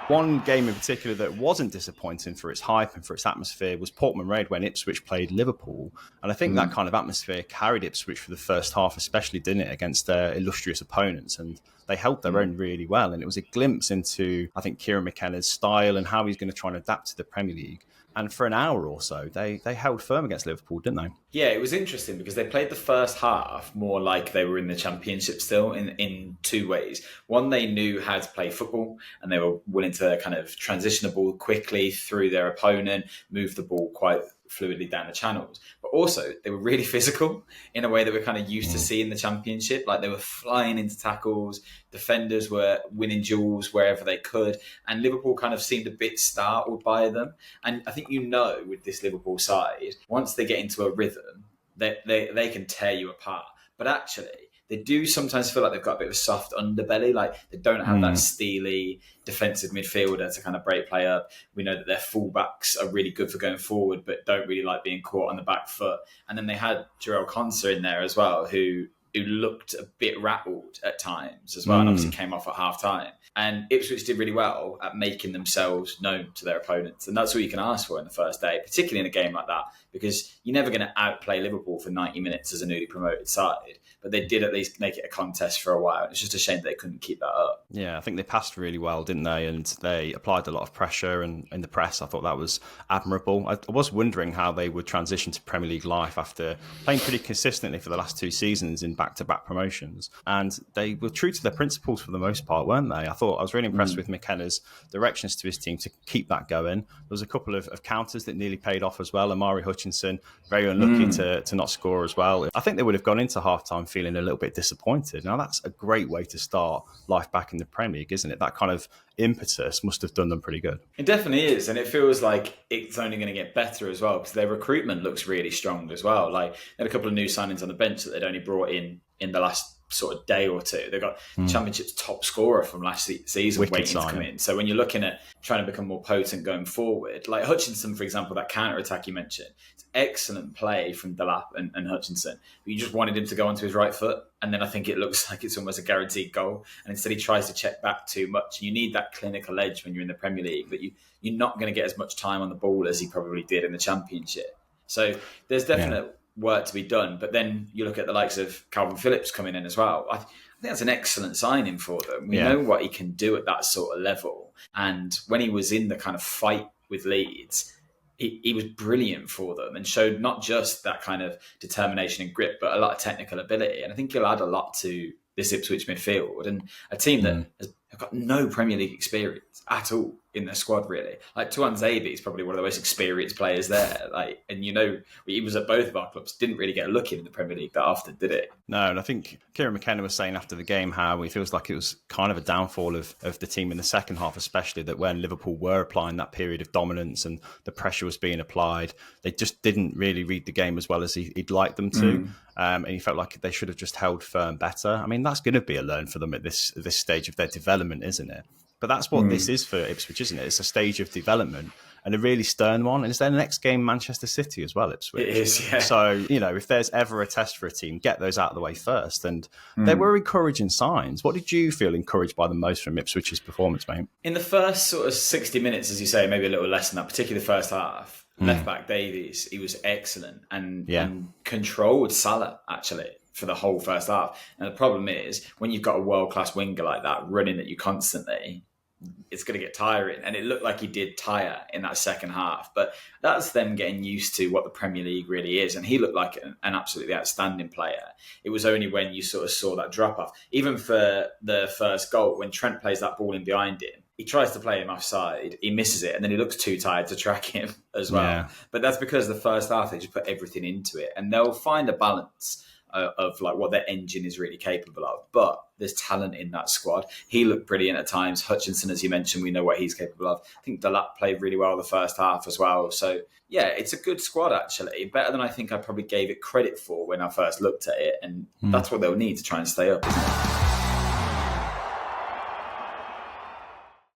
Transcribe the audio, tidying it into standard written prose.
One game in particular that wasn't disappointing for its hype and for its atmosphere was Portman Road when Ipswich played Liverpool. And I think that kind of atmosphere carried Ipswich for the first half, especially, didn't it, against their illustrious opponents. And they held their own really well. And it was a glimpse into, I think, Kieran McKenna's style and how he's going to try and adapt to the Premier League. And for an hour or so, they held firm against Liverpool, didn't they? Yeah, it was interesting because they played the first half more like they were in the Championship still in two ways. One, they knew how to play football and they were willing to kind of transition the ball quickly through their opponent, move the ball quite fluidly down the channels. But also, they were really physical in a way that we're kind of used to seeing in the Championship. Like they were flying into tackles, defenders were winning duels wherever they could, and Liverpool kind of seemed a bit startled by them. And I think with this Liverpool side, once they get into a rhythm, they can tear you apart. But actually, they do sometimes feel like they've got a bit of a soft underbelly. Like they don't have that steely defensive midfielder to kind of break play up. We know that their fullbacks are really good for going forward, but don't really like being caught on the back foot. And then they had Jarell Konsa in there as well, who looked a bit rattled at times as well, and obviously came off at half time. And Ipswich did really well at making themselves known to their opponents. And that's what you can ask for in the first day, particularly in a game like that, because you're never going to outplay Liverpool for 90 minutes as a newly promoted side. But they did at least make it a contest for a while. It's just a shame they couldn't keep that up. Yeah, I think they passed really well, didn't they? And they applied a lot of pressure, and in the press, I thought that was admirable. I was wondering how they would transition to Premier League life after playing pretty consistently for the last 2 seasons in back-to-back promotions. And they were true to their principles for the most part, weren't they? I was really impressed with McKenna's directions to his team to keep that going. There was a couple of counters that nearly paid off as well. Amari Hutchinson, very unlucky to not score as well. I think they would have gone into half-time feeling a little bit disappointed. Now, that's a great way to start life back in the Premier League, isn't it? That kind of impetus must have done them pretty good. It definitely is, and it feels like it's only going to get better as well, because their recruitment looks really strong as well. Like, they had a couple of new signings on the bench that they'd only brought in the last sort of day or two. They've got Championship's top scorer from last season waiting to come in. So when you're looking at trying to become more potent going forward, like Hutchinson, for example, that counter-attack you mentioned, it's excellent play from Delap and Hutchinson. But you just wanted him to go onto his right foot, and then I think it looks like it's almost a guaranteed goal. And instead he tries to check back too much. You need that clinical edge when you're in the Premier League, but you're not going to get as much time on the ball as he probably did in the Championship. So there's definite work to be done. But then you look at the likes of Calvin Phillips coming in as well. I think that's an excellent signing for them. We know what he can do at that sort of level. And when he was in the kind of fight with Leeds, he was brilliant for them and showed not just that kind of determination and grip, but a lot of technical ability. And I think he'll add a lot to this Ipswich midfield, and a team that has got no Premier League experience at all in their squad, really. Like, Tuan Zabi is probably one of the most experienced players there. And he was at both of our clubs, didn't really get a look in the Premier League that often, did it? No, and I think Kieran McKenna was saying after the game how he feels like it was kind of a downfall of the team in the second half, especially that when Liverpool were applying that period of dominance and the pressure was being applied, they just didn't really read the game as well as he'd like them to. And he felt like they should have just held firm better. I mean, that's going to be a learn for them at this stage of their development, isn't it? But that's what this is for Ipswich, isn't it? It's a stage of development and a really stern one. And it's their next game, Manchester City as well, Ipswich. It is, yeah. So, if there's ever a test for a team, get those out of the way first. And there were encouraging signs. What did you feel encouraged by the most from Ipswich's performance, mate? In the first sort of 60 minutes, as you say, maybe a little less than that, particularly the first half, left-back Davies, he was excellent and controlled Salah, actually, for the whole first half. And the problem is, when you've got a world-class winger like that running at you constantly, it's going to get tiring. And it looked like he did tire in that second half. But that's them getting used to what the Premier League really is. And he looked like an absolutely outstanding player. It was only when you sort of saw that drop-off. Even for the first goal, when Trent plays that ball in behind him, he tries to play him offside, he misses it, and then he looks too tired to track him as well. Yeah. But that's because the first half, they just put everything into it. And they'll find a balance of like what their engine is really capable of. But there's talent in that squad. He looked brilliant at times. Hutchinson, as you mentioned, we know what he's capable of. I think Delap played really well the first half as well. So, yeah, it's a good squad, actually. Better than I think I probably gave it credit for when I first looked at it. And that's what they'll need to try and stay up, isn't it?